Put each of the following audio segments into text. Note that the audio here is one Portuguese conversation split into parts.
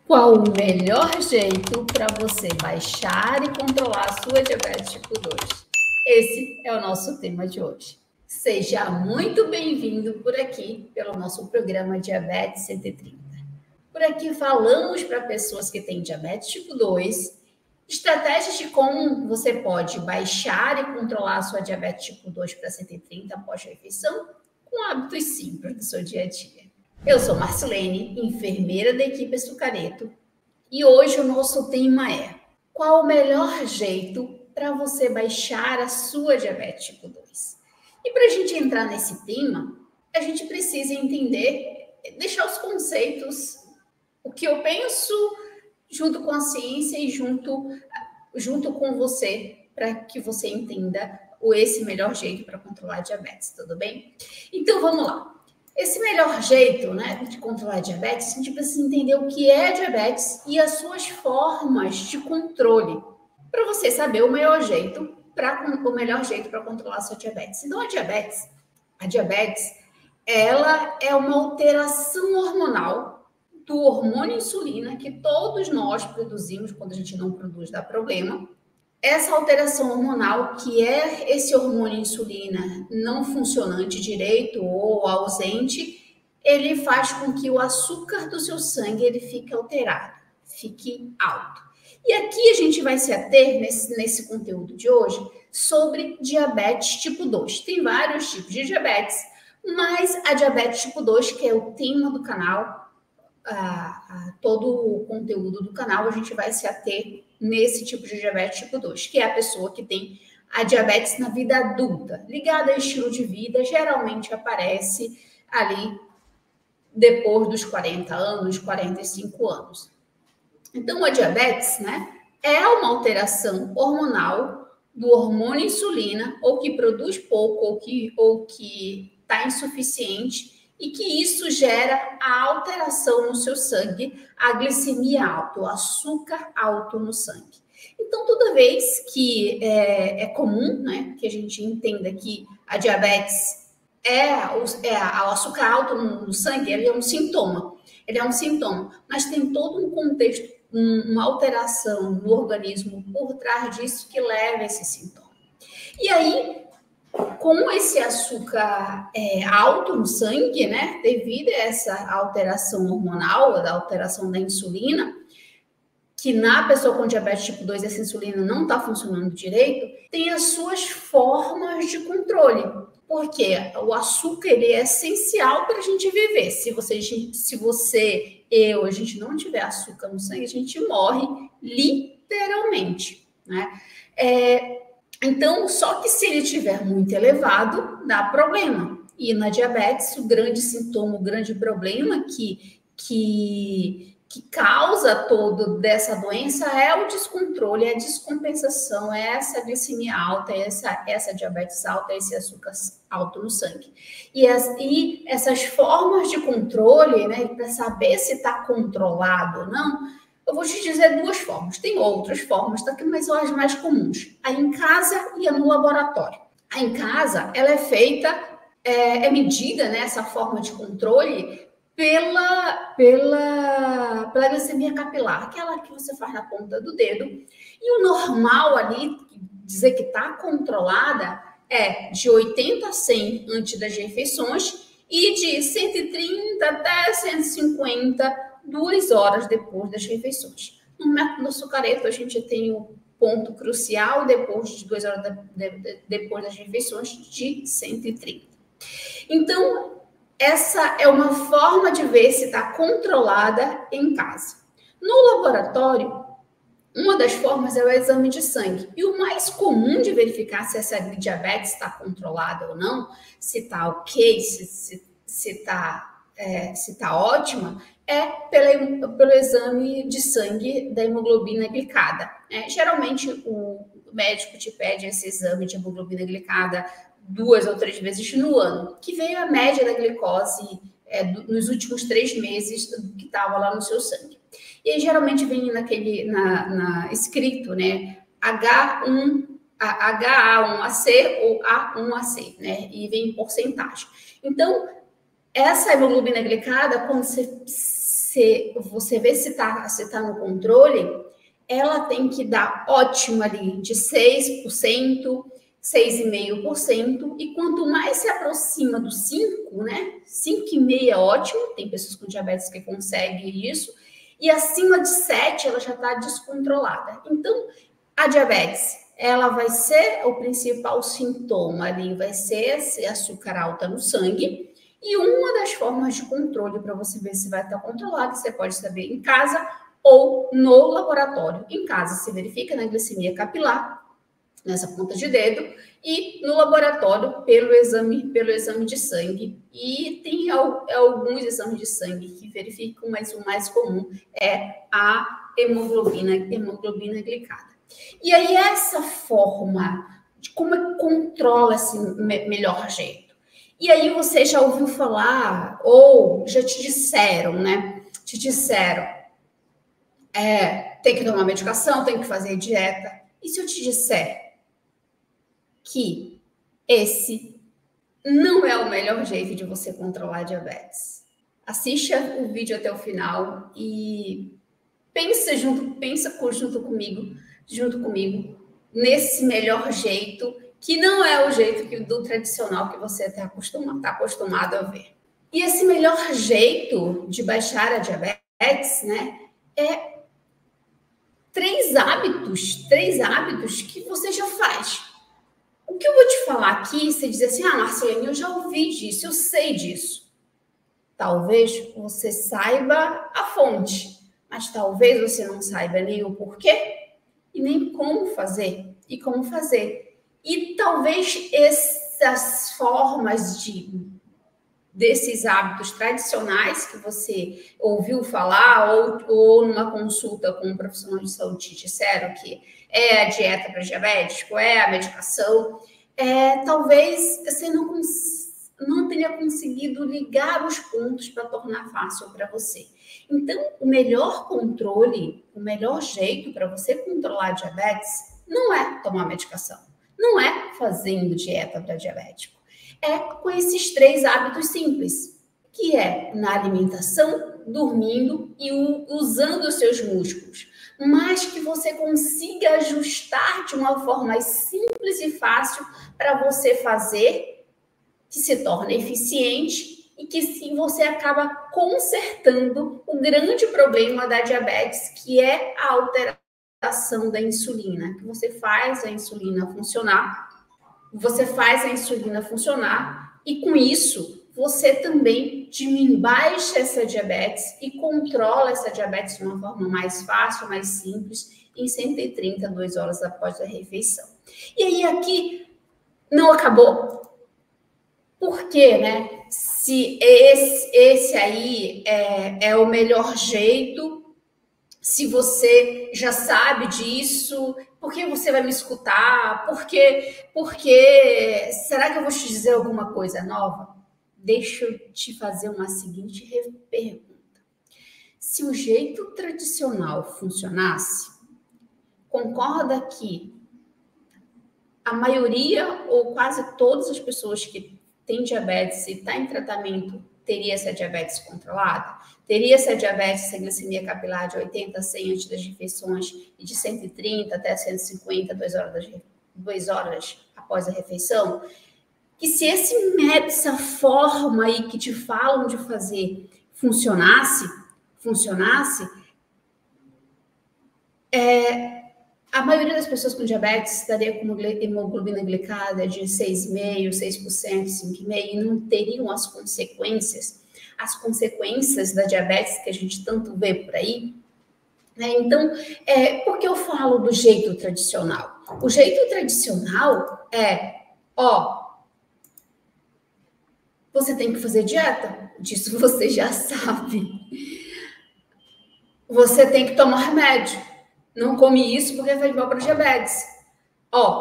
Qual o melhor jeito para você baixar e controlar a sua diabetes tipo 2? Esse é o nosso tema de hoje. Seja muito bem-vindo por aqui pelo nosso programa Diabetes 130. Por aqui falamos para pessoas que têm diabetes tipo 2, estratégias de como você pode baixar e controlar a sua diabetes tipo 2 para 130 após a refeição, com hábitos simples do seu dia a dia. Eu sou Marcilene, enfermeira da equipe Açucareto, e hoje o nosso tema é: qual o melhor jeito para você baixar a sua diabetes tipo 2? E para a gente entrar nesse tema, a gente precisa entender, deixar os conceitos, o que eu penso, junto com a ciência e junto com você, para que você entenda esse melhor jeito para controlar a diabetes, tudo bem? Então vamos lá. Esse melhor jeito, né, de controlar a diabetes, a gente precisa entender o que é a diabetes e as suas formas de controle, para você saber o melhor jeito para controlar a sua diabetes. Então, a diabetes, ela é uma alteração hormonal do hormônio insulina que todos nós produzimos. Quando a gente não produz, dá problema. Essa alteração hormonal, que é esse hormônio insulina não funcionante direito ou ausente, ele faz com que o açúcar do seu sangue ele fique alterado, fique alto. E aqui a gente vai se ater nesse conteúdo de hoje sobre diabetes tipo 2. Tem vários tipos de diabetes, mas a diabetes tipo 2, que é o tema do canal, todo o conteúdo do canal, a gente vai se ater nesse tipo de diabetes tipo 2, que é a pessoa que tem a diabetes na vida adulta, ligada ao estilo de vida, geralmente aparece ali depois dos 40 anos, 45 anos. Então, a diabetes, né, é uma alteração hormonal do hormônio insulina, ou que produz pouco, ou que está insuficiente, e que isso gera a alteração no seu sangue, a glicemia alta, o açúcar alto no sangue. Então, toda vez que é comum, né, que a gente entenda que a diabetes o açúcar alto no sangue, ele é um sintoma. Ele é um sintoma, mas tem todo um contexto, uma alteração no organismo por trás disso que leva a esse sintoma. E aí, com esse açúcar alto no sangue, né, devido a essa alteração hormonal, da alteração da insulina, que na pessoa com diabetes tipo 2 essa insulina não está funcionando direito, tem as suas formas de controle. Porque o açúcar ele é essencial para a gente viver. Se a gente não tiver açúcar no sangue, a gente morre literalmente, né? Então, só que se ele estiver muito elevado, dá problema. E na diabetes, o grande sintoma, o grande problema que causa todo dessa doença é o descontrole, é a descompensação, é essa glicemia alta, essa diabetes alta, esse açúcar alto no sangue. E essas formas de controle, né, para saber se está controlado ou não, eu vou te dizer duas formas. Tem outras formas, tá? Mas são as mais comuns. A em casa e a no laboratório. A em casa, ela é feita, é medida, né, essa forma de controle pela glicemia capilar, aquela que você faz na ponta do dedo. E o normal ali, dizer que está controlada, é de 80 a 100 antes das refeições e de 130 até 150 2 horas depois das refeições. No método Açucareto, a gente tem o ponto crucial depois de 2 horas depois das refeições de 130. Então, essa é uma forma de ver se está controlada em casa. No laboratório, uma das formas é o exame de sangue. E o mais comum de verificar se essa diabetes está controlada ou não, se está ok, se está ótima, é pelo exame de sangue da hemoglobina glicada. Geralmente, o médico te pede esse exame de hemoglobina glicada 2 ou 3 vezes no ano, que veio a média da glicose nos últimos 3 meses que estava lá no seu sangue. E aí, geralmente, vem escrito, né, HA1AC ou A1AC, né, e vem em porcentagem. Então, essa hemoglobina glicada, quando você você vê se tá no controle, ela tem que dar ótimo ali de 6%, 6,5%, e quanto mais se aproxima do 5, né? 5,5 é ótimo, tem pessoas com diabetes que conseguem isso, e acima de 7 ela já está descontrolada. Então, a diabetes, ela vai ser o principal sintoma ali, vai ser esse açúcar alta no sangue, e uma das formas de controle para você ver se vai estar controlado, você pode saber em casa ou no laboratório. Em casa, se verifica na glicemia capilar, nessa ponta de dedo, e no laboratório pelo exame de sangue. E tem alguns exames de sangue que verificam, mas o mais comum é a hemoglobina glicada. E aí essa forma de como é que controla esse melhor jeito. E aí você já ouviu falar, ou já te disseram, né? Tem que tomar medicação, tem que fazer dieta. E se eu te disser que esse não é o melhor jeito de você controlar a diabetes? Assista o vídeo até o final e pensa junto comigo nesse melhor jeito, que não é o jeito do tradicional que você está acostumado a ver. E esse melhor jeito de baixar a diabetes, né, é três hábitos que você já faz. O que eu vou te falar aqui, você diz assim, Marcelene, eu já ouvi disso, eu sei disso. Talvez você saiba a fonte, mas talvez você não saiba nem o porquê e nem como fazer. E talvez essas formas desses hábitos tradicionais que você ouviu falar ou numa consulta com um profissional de saúde te disseram que é a dieta para diabético, é a medicação, talvez você não tenha conseguido ligar os pontos para tornar fácil para você. Então, o melhor controle, o melhor jeito para você controlar a diabetes não é tomar medicação, não é fazendo dieta para diabético. É com esses três hábitos simples, que é na alimentação, dormindo e usando os seus músculos, mas que você consiga ajustar de uma forma mais simples e fácil para você fazer, que se torna eficiente e que sim você acaba consertando o grande problema da diabetes, que é a alteração da insulina, que você faz a insulina funcionar, e com isso você também baixa essa diabetes e controla essa diabetes de uma forma mais fácil, mais simples, em 130, 2 horas após a refeição. E aí aqui não acabou. Por quê, né? Se esse aí é o melhor jeito, se você já sabe disso, por que você vai me escutar? Porque será que eu vou te dizer alguma coisa nova? Deixa eu te fazer uma seguinte pergunta. Se o jeito tradicional funcionasse, concorda que a maioria ou quase todas as pessoas que têm diabetes e está em tratamento teria essa diabetes controlada? Teria essa diabetes, essa glicemia capilar de 80 a 100 antes das refeições e de 130 até 150, 2 horas após a refeição? Que se essa forma aí que te falam de fazer funcionasse, a maioria das pessoas com diabetes estaria com hemoglobina glicada de 6,5%, 6%, 5,5%, e não teriam as consequências da diabetes que a gente tanto vê por aí, né? Então, por que eu falo do jeito tradicional? O jeito tradicional você tem que fazer dieta, disso você já sabe. Você tem que tomar remédio. Não come isso porque faz mal para diabetes.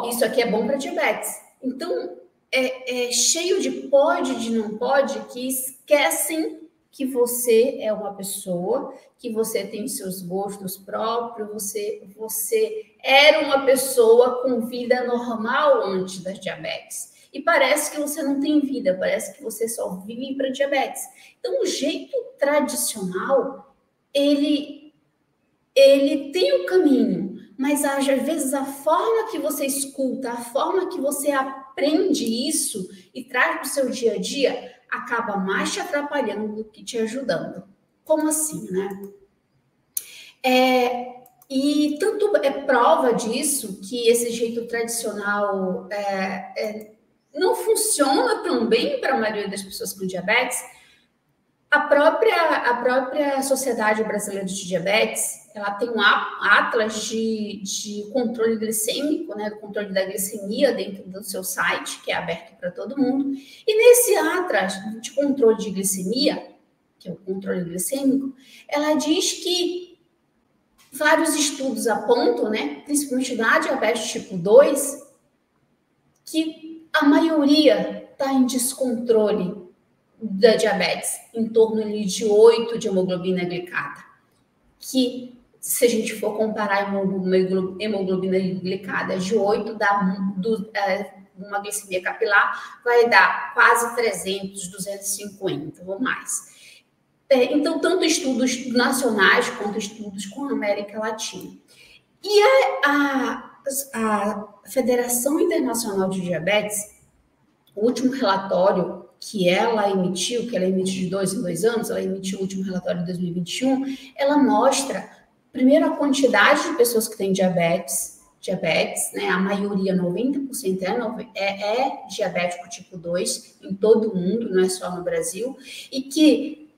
Isso aqui é bom para diabetes. Então, é cheio de pode, de não pode, que esquecem que você é uma pessoa, que você tem seus gostos próprios, você era uma pessoa com vida normal antes das diabetes. E parece que você não tem vida, parece que você só vive para diabetes. Então, o jeito tradicional ele tem o caminho, mas às vezes a forma que você escuta, a forma que você aprende isso e traz para o seu dia a dia, acaba mais te atrapalhando do que te ajudando. Como assim, né? E tanto é prova disso que esse jeito tradicional não funciona tão bem para a maioria das pessoas com diabetes. A própria Sociedade Brasileira de Diabetes, ela tem um atlas de controle glicêmico, né, do controle da glicemia dentro do seu site, que é aberto para todo mundo. E nesse atlas de controle de glicemia, que é o controle glicêmico, ela diz que vários estudos apontam, né, principalmente da diabetes tipo 2, que a maioria está em descontrole da diabetes, em torno ali de 8 de hemoglobina glicada, que se a gente for comparar hemoglobina glicada de 8, uma glicemia capilar, vai dar quase 300, 250 ou mais. Então, tanto estudos nacionais quanto estudos com a América Latina. E a Federação Internacional de Diabetes, o último relatório que ela emite de 2 em 2 anos, ela emitiu o último relatório de 2021, ela mostra, primeiro, a quantidade de pessoas que têm diabetes, né? A maioria, 90%, é diabético tipo 2 em todo o mundo, não é só no Brasil, e que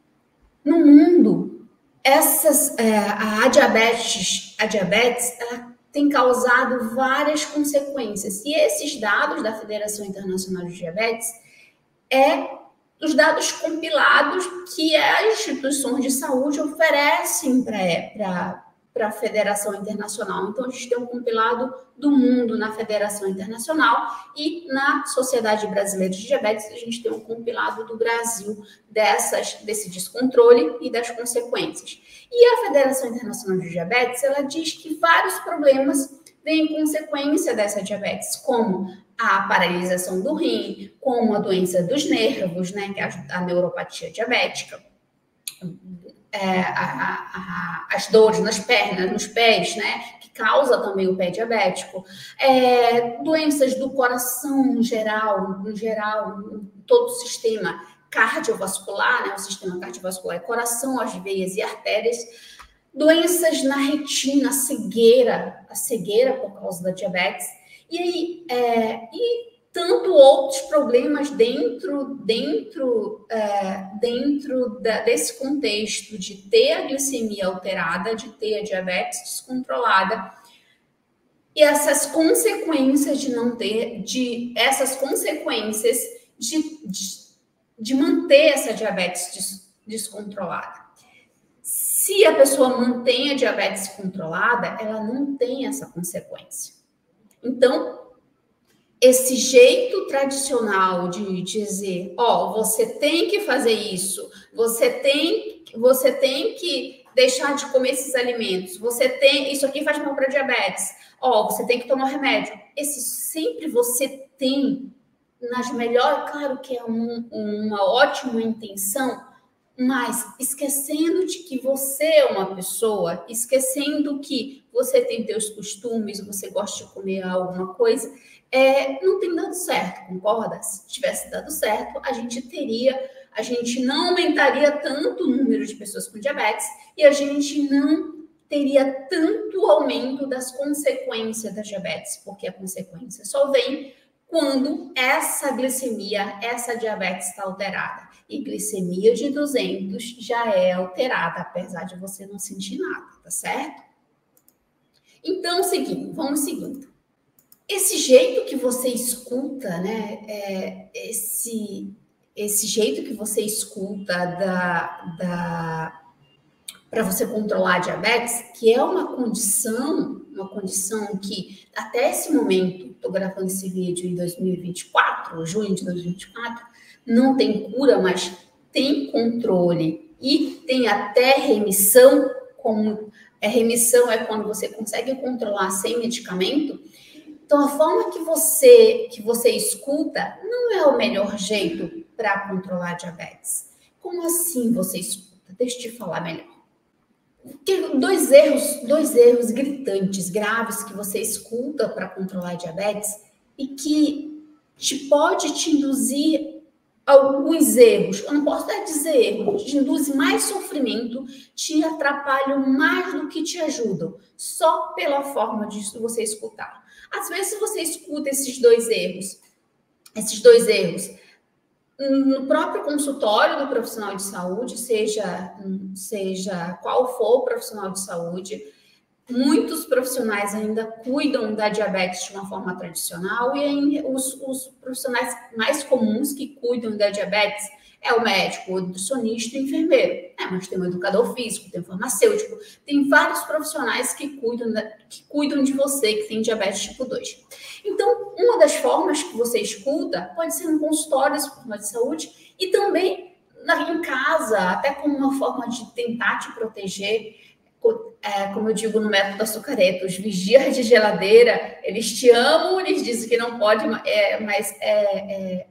no mundo, a diabetes ela tem causado várias consequências. E esses dados da Federação Internacional de Diabetes os dados compilados que as instituições de saúde oferecem para a Federação Internacional. Então, a gente tem um compilado do mundo na Federação Internacional e na Sociedade Brasileira de Diabetes, a gente tem um compilado do Brasil desse descontrole e das consequências. E a Federação Internacional de Diabetes, ela diz que vários problemas vêm em consequência dessa diabetes, como a paralisação do rim, como a doença dos nervos, né, que é a neuropatia diabética, as dores nas pernas, nos pés, né, que causa também o pé diabético, doenças do coração no geral, todo o sistema cardiovascular, né, o sistema cardiovascular é coração, as veias e artérias, doenças na retina, a cegueira por causa da diabetes, e tanto outros problemas dentro desse contexto de ter a glicemia alterada, de ter a diabetes descontrolada, e essas consequências de manter essa diabetes descontrolada. Se a pessoa mantém a diabetes controlada, ela não tem essa consequência. Então, esse jeito tradicional de dizer, você tem que fazer isso, você tem que deixar de comer esses alimentos, isso aqui faz mal para diabetes, você tem que tomar remédio. Esse sempre você tem nas melhores, claro que é uma ótima intenção, mas esquecendo de que você é uma pessoa, esquecendo que você tem teus costumes, você gosta de comer alguma coisa, não tem dado certo, concorda? Se tivesse dado certo, a gente não aumentaria tanto o número de pessoas com diabetes e a gente não teria tanto aumento das consequências da diabetes, porque a consequência só vem quando essa glicemia, essa diabetes está alterada. E glicemia de 200 já é alterada, apesar de você não sentir nada, tá certo? Então, vamos seguindo. Esse jeito que você escuta, né? Esse jeito que você escuta para você controlar a diabetes, que é uma condição que até esse momento, estou gravando esse vídeo em 2024, junho de 2024, não tem cura, mas tem controle e tem até remissão, remissão é quando você consegue controlar sem medicamento. Então, a forma que você escuta não é o melhor jeito para controlar a diabetes. Como assim você escuta? Deixa eu te falar melhor. Dois erros gritantes, graves, que você escuta para controlar a diabetes e que pode te induzir alguns erros. Eu não posso dizer erros, te induz mais sofrimento, te atrapalham mais do que te ajudam, só pela forma de você escutar. Às vezes você escuta esses dois erros, no próprio consultório do profissional de saúde, seja qual for o profissional de saúde. Muitos profissionais ainda cuidam da diabetes de uma forma tradicional e os profissionais mais comuns que cuidam da diabetes é o médico, o nutricionista e o enfermeiro. Mas tem um educador físico, tem um farmacêutico, tem vários profissionais que cuidam de você que tem diabetes tipo 2. Então, uma das formas que você escuta pode ser no consultório de saúde e também em casa, até como uma forma de tentar te proteger. Como eu digo no método açucareta, os vigias de geladeira, eles te amam, eles dizem que não pode, mas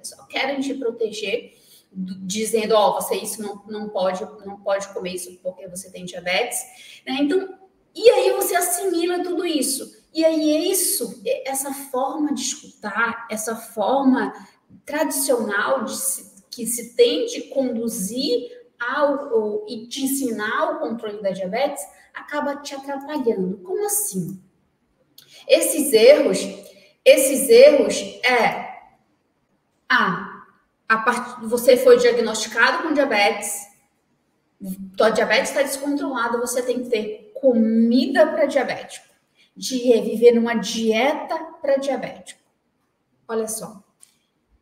só querem te proteger, dizendo, você isso não pode comer isso porque você tem diabetes, né? Então, e aí você assimila tudo isso. E aí essa forma de escutar, essa forma tradicional que se tem de conduzir e te ensinar o controle da diabetes, acaba te atrapalhando. Como assim? Esses erros você foi diagnosticado com diabetes, tua diabetes está descontrolada, você tem que ter comida para diabético, viver numa dieta para diabético. Olha só,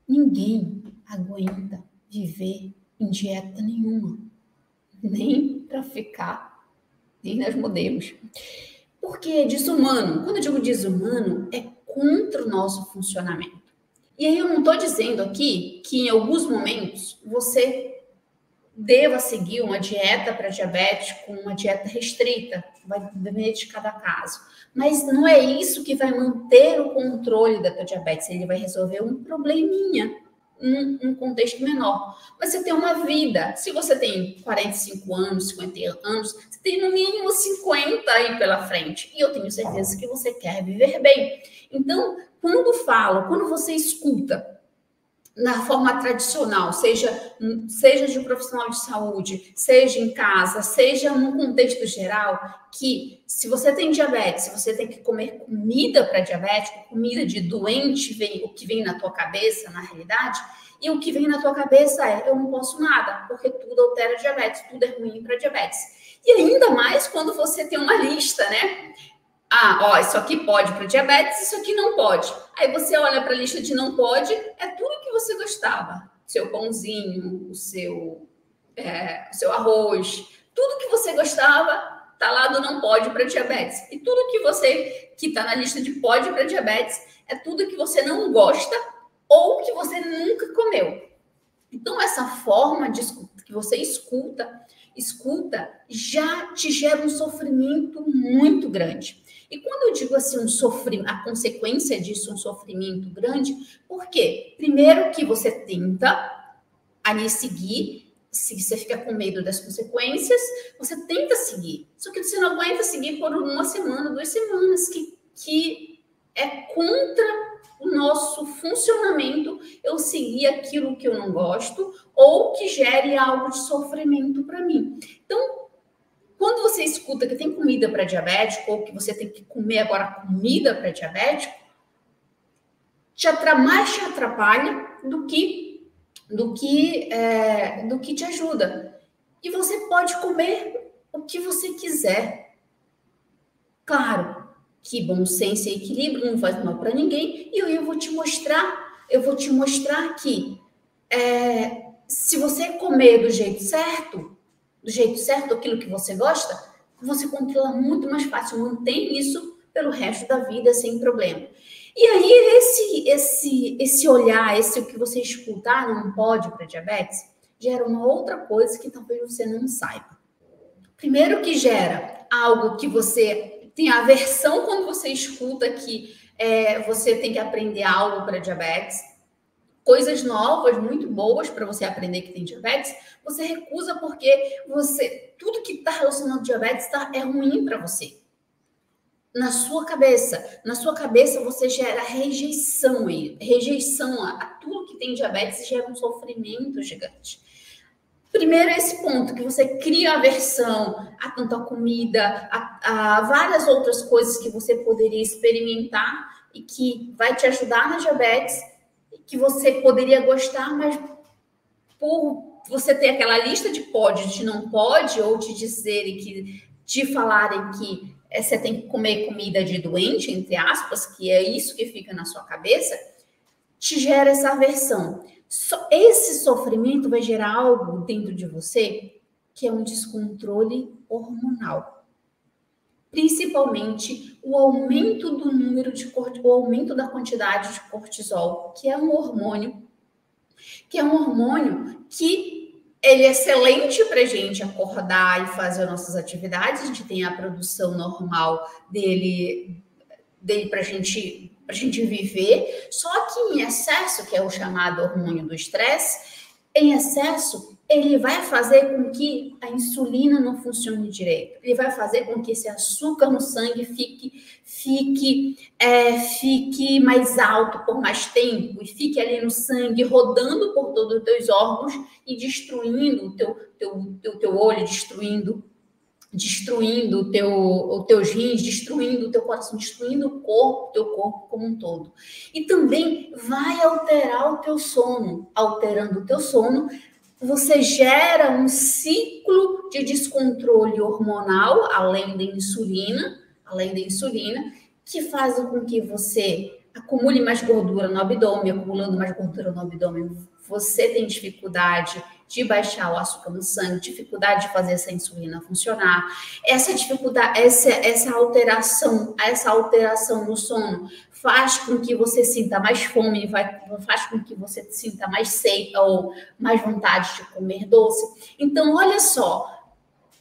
ninguém aguenta viver em dieta nenhuma, nem para ficar, nem nas modelos. Porque é desumano. Quando eu digo desumano, é contra o nosso funcionamento. E aí eu não estou dizendo aqui que em alguns momentos você deva seguir uma dieta para diabético, uma dieta restrita, vai depender de cada caso. Mas não é isso que vai manter o controle da tua diabetes, ele vai resolver um probleminha num contexto menor. Mas você tem uma vida, se você tem 45 anos, 50 anos, você tem no mínimo 50 aí pela frente. E eu tenho certeza que você quer viver bem. Então, quando você escuta na forma tradicional, seja de um profissional de saúde, seja em casa, seja num contexto geral, que se você tem diabetes, você tem que comer comida para diabético, comida de doente, o que vem na tua cabeça, na realidade, e o que vem na tua cabeça eu não posso nada, porque tudo altera diabetes, tudo é ruim para diabetes. E ainda mais quando você tem uma lista, né? Isso aqui pode para diabetes, isso aqui não pode. Aí você olha para a lista de não pode, é tudo que você gostava. Seu pãozinho, o seu arroz, tudo que você gostava tá lá do não pode para diabetes. E tudo que está na lista de pode para diabetes é tudo que você não gosta ou que você nunca comeu. Então, essa forma de escuta, que você escuta já te gera um sofrimento muito grande. E quando eu digo assim, a consequência disso, um sofrimento grande, por quê? Primeiro que você tenta ali seguir, se você fica com medo das consequências, você tenta seguir. Só que você não aguenta seguir por uma semana, 2 semanas, que é contra o nosso funcionamento eu seguir aquilo que eu não gosto ou que gere algo de sofrimento para mim. Então, quando você escuta que tem comida para diabético ou que você tem que comer agora comida para diabético, mais te atrapalha do que te ajuda. E você pode comer o que você quiser. Claro que bom senso e equilíbrio não faz mal para ninguém. E eu vou te mostrar que se você comer do jeito certo, aquilo que você gosta, você controla muito mais fácil, mantém isso pelo resto da vida sem problema. E aí esse olhar, o que você escutar não pode para diabetes, gera uma outra coisa que talvez você não saiba. Primeiro que gera algo que você tem aversão quando você escuta que você tem que aprender algo para diabetes. coisas novas, muito boas para você aprender que tem diabetes, você recusa porque tudo que está relacionado a diabetes é ruim para você. Na sua cabeça você gera rejeição a tudo que tem diabetes, gera um sofrimento gigante. Primeiro, esse ponto, que você cria aversão a tanta comida, a várias outras coisas que você poderia experimentar e que vai te ajudar na diabetes, que você poderia gostar, mas por você ter aquela lista de pode, de não pode, ou de falarem que você tem que comer comida de doente, entre aspas, que é isso que fica na sua cabeça, te gera essa aversão. Esse sofrimento vai gerar algo dentro de você que é um descontrole hormonal. Principalmente o aumento do número de o aumento da quantidade de cortisol, que é um hormônio que ele é excelente para a gente acordar e fazer nossas atividades. A gente tem a produção normal dele para a gente viver, só que em excesso, que é o chamado hormônio do estresse, em excesso, ele vai fazer com que a insulina não funcione direito. Ele vai fazer com que esse açúcar no sangue fique mais alto por mais tempo e fique ali no sangue, rodando por todos os teus órgãos e destruindo o teu olho, destruindo os teus rins, destruindo o teu coração, destruindo o teu corpo como um todo. E também vai alterar o teu sono. Alterando o teu sono, você gera um ciclo de descontrole hormonal, além da insulina, que faz com que você acumule mais gordura no abdômen. Acumulando mais gordura no abdômen, você tem dificuldade de baixar o açúcar no sangue, dificuldade de fazer essa insulina funcionar. Essa dificuldade, essa alteração no sono faz com que você sinta mais fome, faz com que você sinta mais sede ou mais vontade de comer doce. Então, olha só,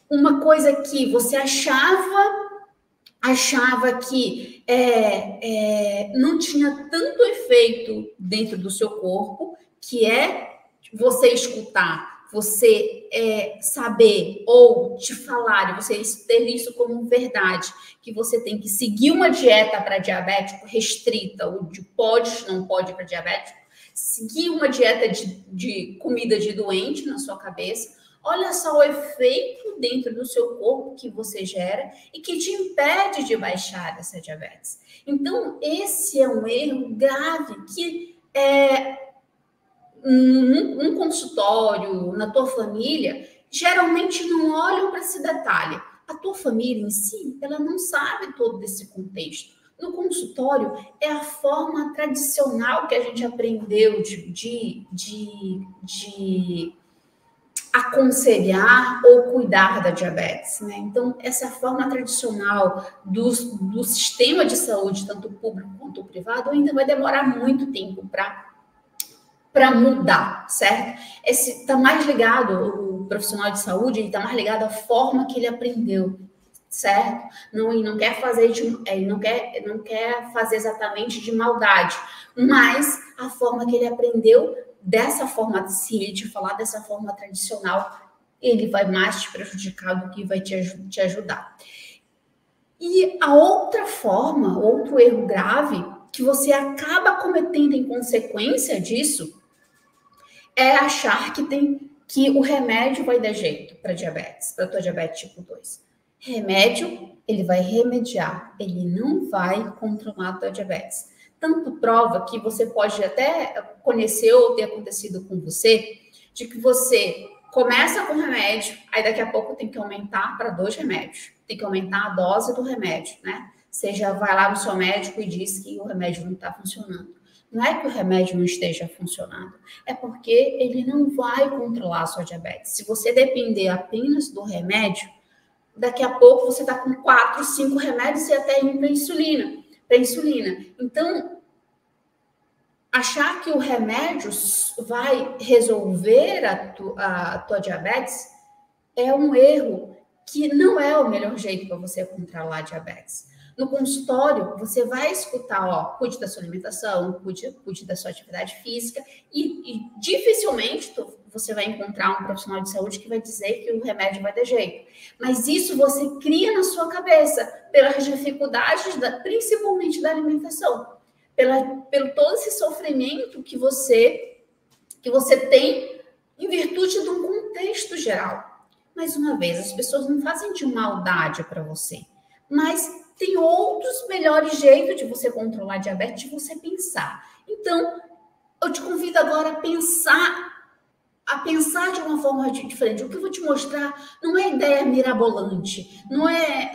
uma coisa que você achava que não tinha tanto efeito dentro do seu corpo, que é você escutar, você saber ou te falar, você ter isso como verdade, que você tem que seguir uma dieta para diabético restrita, ou de pode, não pode para diabético, seguir uma dieta de comida de doente na sua cabeça. Olha só o efeito dentro do seu corpo que você gera e que te impede de baixar essa diabetes. Então, esse é um erro grave que num consultório, na tua família, geralmente não olham para esse detalhe. A tua família em si, ela não sabe todo esse contexto. No consultório, é a forma tradicional que a gente aprendeu de aconselhar ou cuidar da diabetes, né? Então, essa forma tradicional do sistema de saúde, tanto público quanto privado, ainda vai demorar muito tempo para mudar, certo? Esse está mais ligado, o profissional de saúde, ele está mais ligado à forma que ele aprendeu, certo? Ele não quer fazer não quer fazer exatamente de maldade, mas a forma que ele aprendeu, dessa forma, se ele te falar dessa forma tradicional, ele vai mais te prejudicar do que vai te ajudar. E a outra forma, outro erro grave, que você acaba cometendo em consequência disso, é achar que o remédio vai dar jeito para diabetes, para tua diabetes tipo 2. Remédio, ele vai remediar, ele não vai controlar a tua diabetes. Tanto prova que você pode até conhecer ou ter acontecido com você, de que você começa com remédio, aí daqui a pouco tem que aumentar para 2 remédios, tem que aumentar a dose do remédio, né? Você já vai lá no seu médico e diz que o remédio não está funcionando. Não é que o remédio não esteja funcionando, é porque ele não vai controlar a sua diabetes. Se você depender apenas do remédio, daqui a pouco você está com 4, 5 remédios e até indo para insulina. Então, achar que o remédio vai resolver a tua diabetes é um erro, que não é o melhor jeito para você controlar a diabetes. No consultório, você vai escutar, ó, cuide da sua alimentação, cuide da sua atividade física e dificilmente você vai encontrar um profissional de saúde que vai dizer que o remédio vai dar jeito. Mas isso você cria na sua cabeça pelas dificuldades, principalmente da alimentação, pelo todo esse sofrimento que você tem em virtude de um contexto geral. Mais uma vez, as pessoas não fazem de maldade para você, mas tem outros melhores jeitos de você controlar a diabetes, de você pensar. Então, eu te convido agora a pensar de uma forma diferente. O que eu vou te mostrar não é ideia mirabolante, não é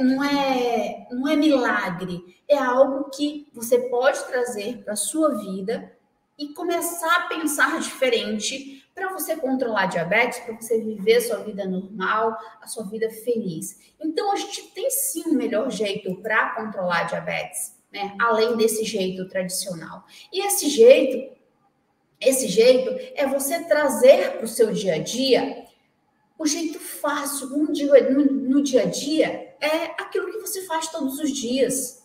milagre, é algo que você pode trazer para a sua vida e começar a pensar diferente para você controlar a diabetes, para você viver a sua vida normal, a sua vida feliz. Então, a gente tem sim um melhor jeito para controlar a diabetes, né? Além desse jeito tradicional. E esse jeito é você trazer para o seu dia a dia o jeito fácil, no dia a dia, é aquilo que você faz todos os dias.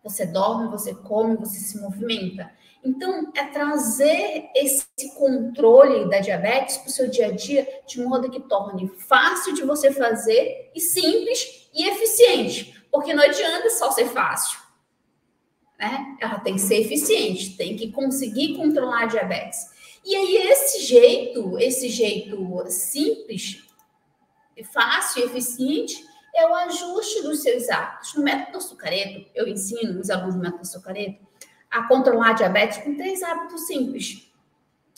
Você dorme, você come, você se movimenta. Então, é trazer esse controle da diabetes para o seu dia a dia de modo que torne fácil de você fazer e simples e eficiente. Porque não adianta só ser fácil, né? Ela tem que ser eficiente, tem que conseguir controlar a diabetes. E aí, esse jeito simples, fácil e eficiente é o ajuste dos seus hábitos. No método Açucareto, eu ensino os alunos do método Açucareto a controlar a diabetes com 3 hábitos simples.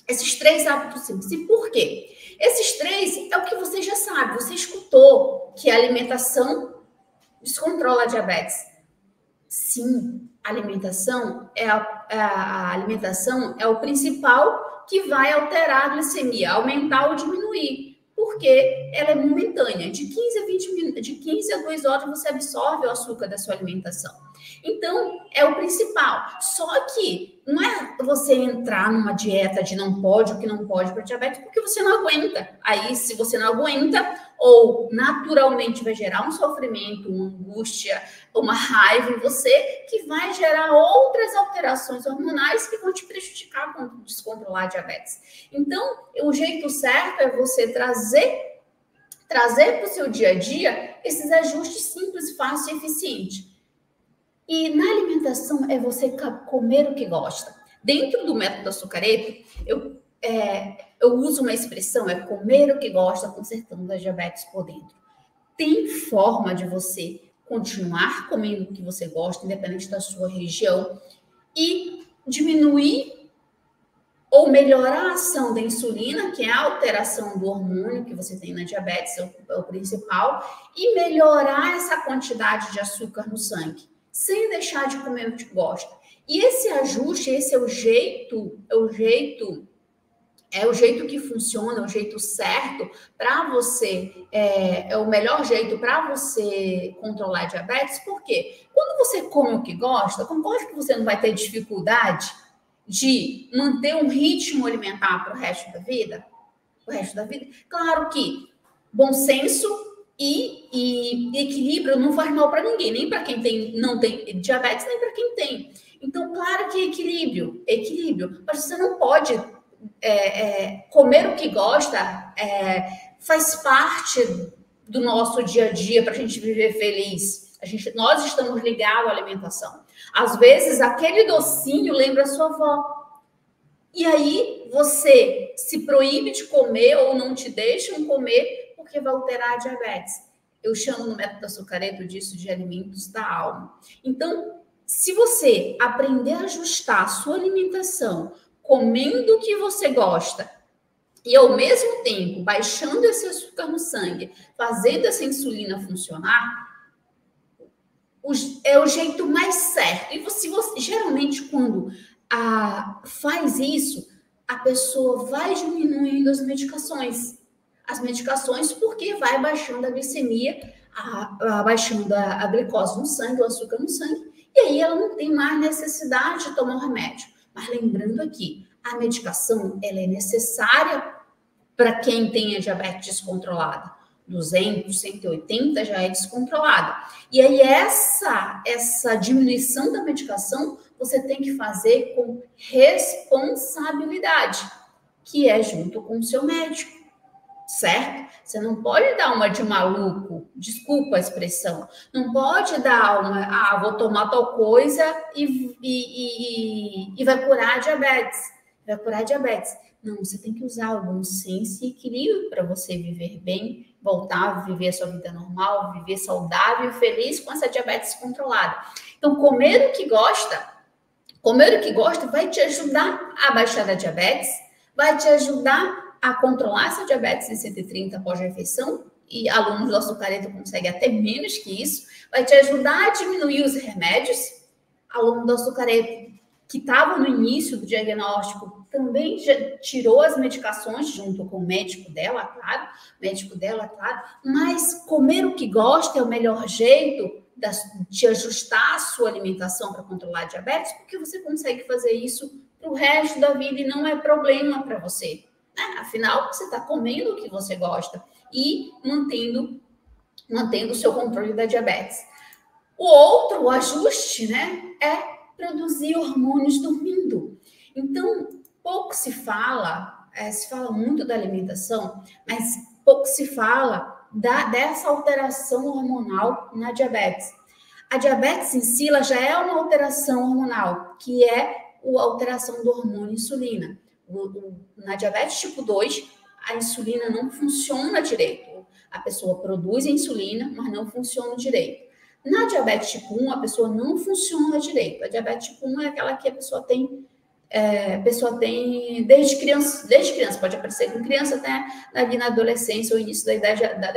Esses 3 hábitos simples. E por quê? Esses 3 é o que você já sabe. Você escutou que a alimentação descontrola a diabetes. Sim, a alimentação é o principal que vai alterar a glicemia, aumentar ou diminuir. Porque ela é momentânea. De 15 a 2 horas você absorve o açúcar da sua alimentação. Então, é o principal. Só que não é você entrar numa dieta de não pode, o que não pode para diabetes, porque você não aguenta. Aí, se você não aguenta, ou naturalmente vai gerar um sofrimento, uma angústia, uma raiva em você, que vai gerar outras alterações hormonais que vão te prejudicar quando descontrolar a diabetes. Então, o jeito certo é você trazer para o seu dia a dia esses ajustes simples, fácil e eficiente. E na alimentação é você comer o que gosta. Dentro do método Açucareto, eu uso uma expressão, é comer o que gosta, consertando a diabetes por dentro. Tem forma de você continuar comendo o que você gosta, independente da sua região, e diminuir ou melhorar a ação da insulina, que é a alteração do hormônio que você tem na diabetes, é o principal, e melhorar essa quantidade de açúcar no sangue, sem deixar de comer o que gosta. E esse ajuste, esse é o jeito que funciona, é o jeito certo para você, é o melhor jeito para você controlar a diabetes, porque quando você come o que gosta, concorda que você não vai ter dificuldade de manter um ritmo alimentar para o resto da vida? Claro que bom senso e equilíbrio não faz mal para ninguém, nem para quem não tem diabetes, nem para quem tem. Então, claro que equilíbrio, mas você não pode comer o que gosta, faz parte do nosso dia a dia para a gente viver feliz. Nós estamos ligados à alimentação. Às vezes, aquele docinho lembra a sua avó. E aí, você se proíbe de comer ou não te deixam comer porque vai alterar a diabetes. Eu chamo no método Açucareto disso de alimentos da alma. Então, se você aprender a ajustar a sua alimentação comendo o que você gosta e, ao mesmo tempo, baixando esse açúcar no sangue, fazendo essa insulina funcionar, é o jeito mais certo. E você geralmente, quando faz isso, a pessoa vai diminuindo as medicações. Porque vai baixando a glicemia, baixando a glicose no sangue, o açúcar no sangue, e aí ela não tem mais necessidade de tomar o remédio. Mas lembrando aqui, a medicação ela é necessária para quem tem a diabetes descontrolada. 200, 180 já é descontrolada. E aí essa diminuição da medicação você tem que fazer com responsabilidade, que é junto com o seu médico, certo? Você não pode dar uma de maluco, desculpa a expressão, não pode dar uma, vou tomar tal coisa e vai curar a diabetes, vai curar a diabetes. Não, você tem que usar o bom senso e equilíbrio para você viver bem, voltar a viver a sua vida normal, viver saudável e feliz com essa diabetes controlada. Então, comer o que gosta vai te ajudar a baixar a diabetes, vai te ajudar a controlar essa diabetes em 130 pós-refeição, e alunos do açucareto conseguem até menos que isso, vai te ajudar a diminuir os remédios. Aluno do açucareto que estava no início do diagnóstico também já tirou as medicações junto com o médico dela, claro, mas comer o que gosta é o melhor jeito de ajustar a sua alimentação para controlar a diabetes, porque você consegue fazer isso para o resto da vida e não é problema para você. Afinal, você está comendo o que você gosta e mantendo o seu controle da diabetes. O outro ajuste, né, é produzir hormônios dormindo. Então, pouco se fala muito da alimentação, mas pouco se fala dessa alteração hormonal na diabetes. A diabetes em si, ela já é uma alteração hormonal, que é a alteração do hormônio insulina. Na diabetes tipo 2, a insulina não funciona direito. A pessoa produz a insulina, mas não funciona direito. Na diabetes tipo 1, a pessoa não funciona direito. A diabetes tipo 1 é aquela que a pessoa tem desde criança, pode aparecer com criança até ali na adolescência ou início da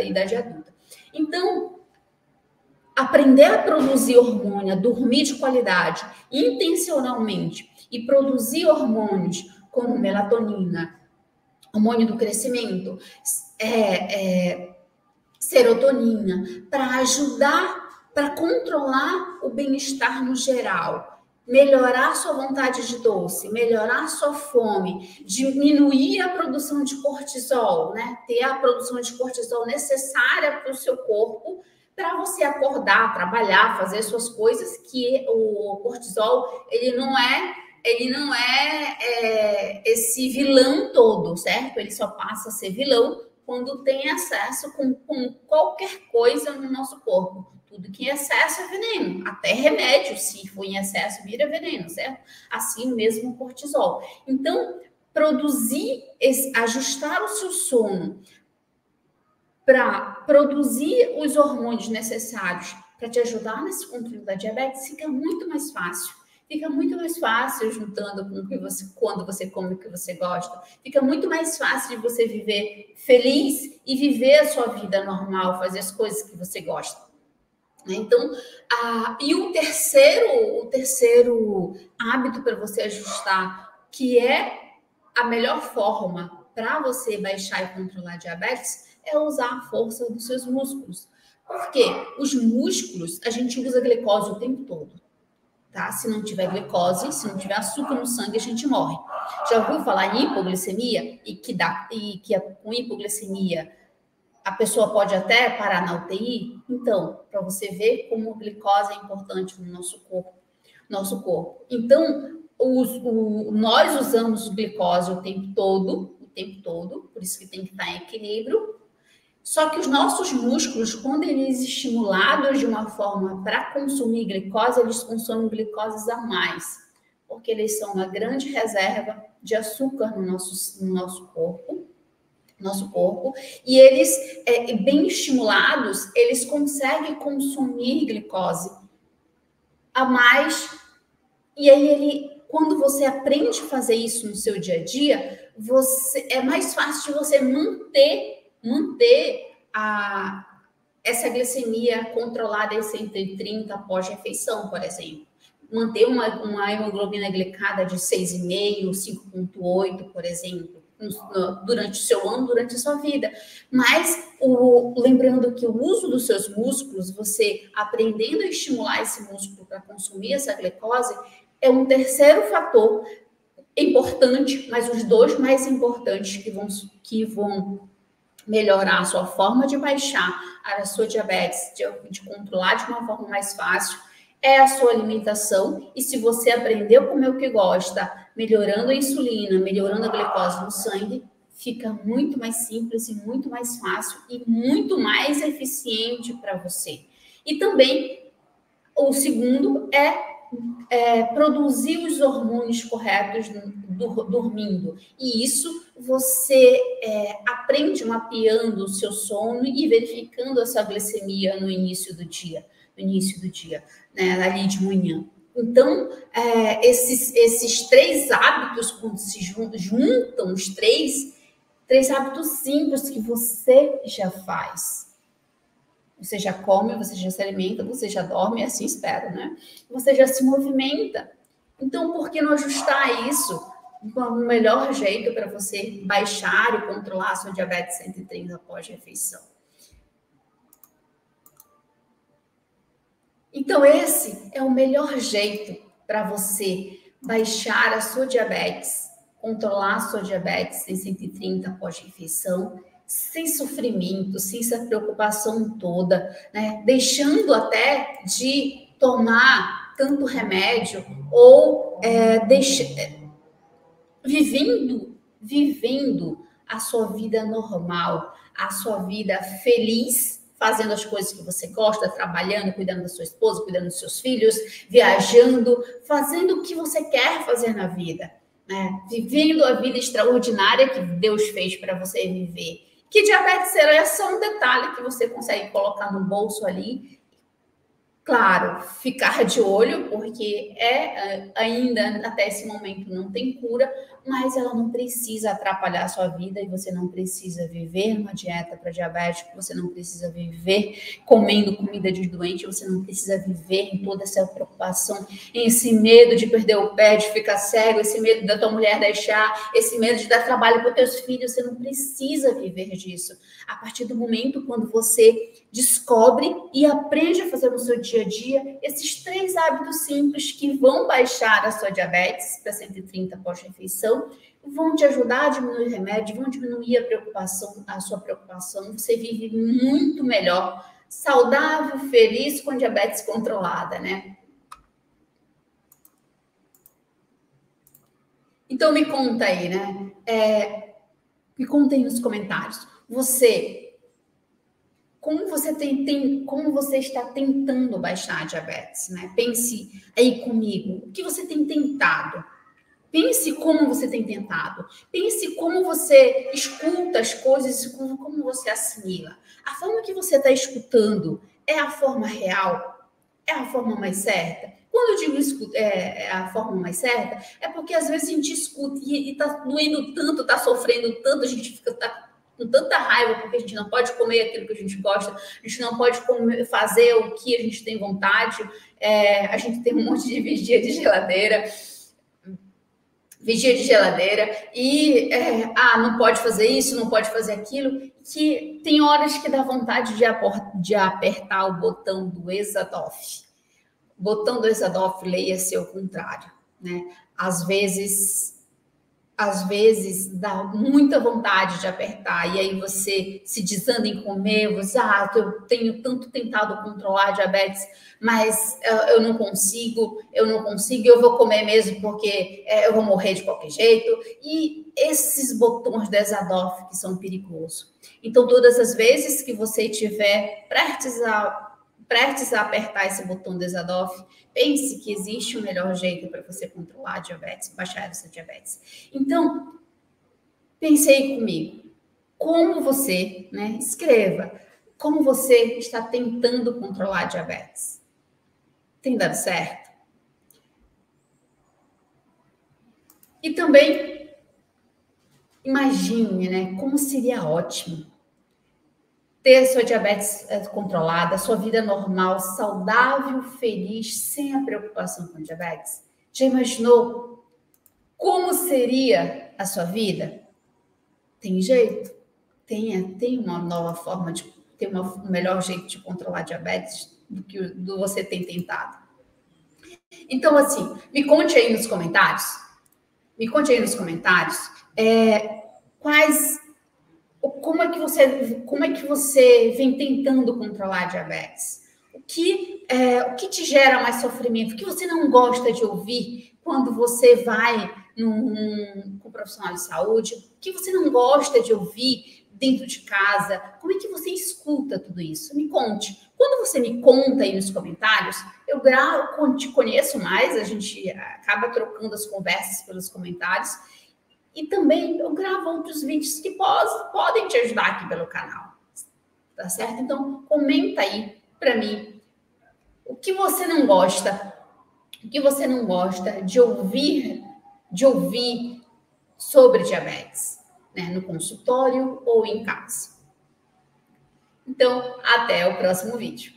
idade adulta. Então, aprender a produzir hormônio, a dormir de qualidade, intencionalmente, e produzir hormônios como melatonina, hormônio do crescimento, serotonina, para ajudar, para controlar o bem-estar no geral, melhorar sua vontade de doce, melhorar sua fome, diminuir a produção de cortisol, né? Ter a produção de cortisol necessária para o seu corpo, para você acordar, trabalhar, fazer suas coisas, que o cortisol, ele não é esse vilão todo, certo? Ele só passa a ser vilão quando tem excesso com qualquer coisa no nosso corpo. Tudo que em excesso é veneno, até remédio, se for em excesso, vira veneno, certo? Assim mesmo o cortisol. Então, ajustar o seu sono para produzir os hormônios necessários para te ajudar nesse controle da diabetes fica muito mais fácil. Fica muito mais fácil juntando com quando você come o que você gosta. Fica muito mais fácil de você viver feliz e viver a sua vida normal, fazer as coisas que você gosta. Então, e o terceiro hábito para você ajustar, que é a melhor forma para você baixar e controlar a diabetes, é usar a força dos seus músculos. Por quê? Os músculos, a gente usa glicose o tempo todo. Tá? Se não tiver glicose, se não tiver açúcar no sangue, a gente morre. Já ouviu falar em hipoglicemia? E que com hipoglicemia a pessoa pode até parar na UTI? Então, para você ver como a glicose é importante no nosso corpo. Então, nós usamos glicose o tempo todo, por isso que tem que estar em equilíbrio. Só que os nossos músculos, quando eles estimulados de uma forma para consumir glicose, eles consomem glicoses a mais, porque eles são uma grande reserva de açúcar no nosso corpo. E eles, bem estimulados, eles conseguem consumir glicose a mais. E aí, quando você aprende a fazer isso no seu dia a dia, é mais fácil de você manter essa glicemia controlada em 130 pós-refeição, por exemplo. Manter uma hemoglobina glicada de 6,5, 5,8, por exemplo, durante o seu ano, durante a sua vida. Mas, lembrando que o uso dos seus músculos, você aprendendo a estimular esse músculo para consumir essa glicose, é um terceiro fator importante, mas os dois mais importantes que vão melhorar a sua forma de baixar a sua diabetes, de controlar de uma forma mais fácil, é a sua alimentação. E se você aprendeu a comer o que gosta, melhorando a insulina, melhorando a glicose no sangue, fica muito mais simples e muito mais fácil e muito mais eficiente para você. E também, o segundo é produzir os hormônios corretos dormindo. E isso você aprende mapeando o seu sono e verificando a sua glicemia no início do dia, né, ali de manhã. Então, esses três hábitos, quando se juntam os três hábitos simples que você já faz. Você já come, você já se alimenta, você já dorme, assim espero, né? Você já se movimenta. Então, por que não ajustar isso? O melhor jeito para você baixar e controlar a sua diabetes 130 pós-refeição. Então, esse é o melhor jeito para você baixar a sua diabetes, controlar a sua diabetes em 130 pós-refeição, sem sofrimento, sem essa preocupação toda, né? Deixando até de tomar tanto remédio ou vivendo a sua vida normal, a sua vida feliz, fazendo as coisas que você gosta, trabalhando, cuidando da sua esposa, cuidando dos seus filhos, viajando, fazendo o que você quer fazer na vida, né? Vivendo a vida extraordinária que Deus fez para você viver. Que diabetes é só um detalhe que você consegue colocar no bolso ali. Claro, ficar de olho, porque ainda até esse momento não tem cura, mas ela não precisa atrapalhar a sua vida e você não precisa viver uma dieta para diabético, você não precisa viver comendo comida de doente, você não precisa viver em toda essa preocupação, esse medo de perder o pé, de ficar cego, esse medo da tua mulher deixar, esse medo de dar trabalho para os teus filhos, você não precisa viver disso. A partir do momento quando você descobre e aprende a fazer no seu dia a dia esses três hábitos simples que vão baixar a sua diabetes para 130 pós-refeição, vão te ajudar a diminuir o remédio, vão diminuir a sua preocupação, você vive muito melhor, saudável, feliz, com diabetes controlada, né? Então me conta aí, né? Me conta aí nos comentários. Como você está tentando baixar a diabetes, né? Pense aí comigo. O que você tem tentado? Pense como você tem tentado. Pense como você escuta as coisas e como você assimila. A forma que você está escutando é a forma real? É a forma mais certa? Quando eu digo a forma mais certa, é porque às vezes a gente escuta e está doendo tanto, está sofrendo tanto, a gente fica com tanta raiva porque a gente não pode comer aquilo que a gente gosta, a gente não pode fazer o que a gente tem vontade, a gente tem um monte de vigia de geladeira e não pode fazer isso, não pode fazer aquilo, que tem horas que dá vontade de apertar o botão do Exadoff. O botão do Exadoff, leia-se ao contrário, né? Às vezes dá muita vontade de apertar, e aí você se desanda em comer, você, eu tenho tanto tentado controlar a diabetes, mas eu não consigo, eu vou comer mesmo porque eu vou morrer de qualquer jeito, e esses botões do Exadoff que são perigosos. Então, todas as vezes que você estiver prestes a apertar esse botão do Exadoff, pense que existe um melhor jeito para você controlar a diabetes, baixar essa diabetes. Então, pense aí comigo. Como você, né? Escreva. Como você está tentando controlar a diabetes? Tem dado certo? E também, imagine, né? Como seria ótimo ter sua diabetes controlada, sua vida normal, saudável, feliz, sem a preocupação com diabetes. Já imaginou como seria a sua vida? Tem jeito? Tem uma nova forma tem um melhor jeito de controlar diabetes do que você tem tentado. Então, assim, me conte aí nos comentários quais como é que você vem tentando controlar a diabetes? O que te gera mais sofrimento? O que você não gosta de ouvir quando você vai com um profissional de saúde? O que você não gosta de ouvir dentro de casa? Como é que você escuta tudo isso? Me conte. Quando você me conta aí nos comentários, eu te conheço mais, a gente acaba trocando as conversas pelos comentários. E também eu gravo outros vídeos que podem te ajudar aqui pelo canal. Tá certo? Então, comenta aí para mim o que você não gosta, de ouvir sobre diabetes, né? No consultório ou em casa. Então, até o próximo vídeo.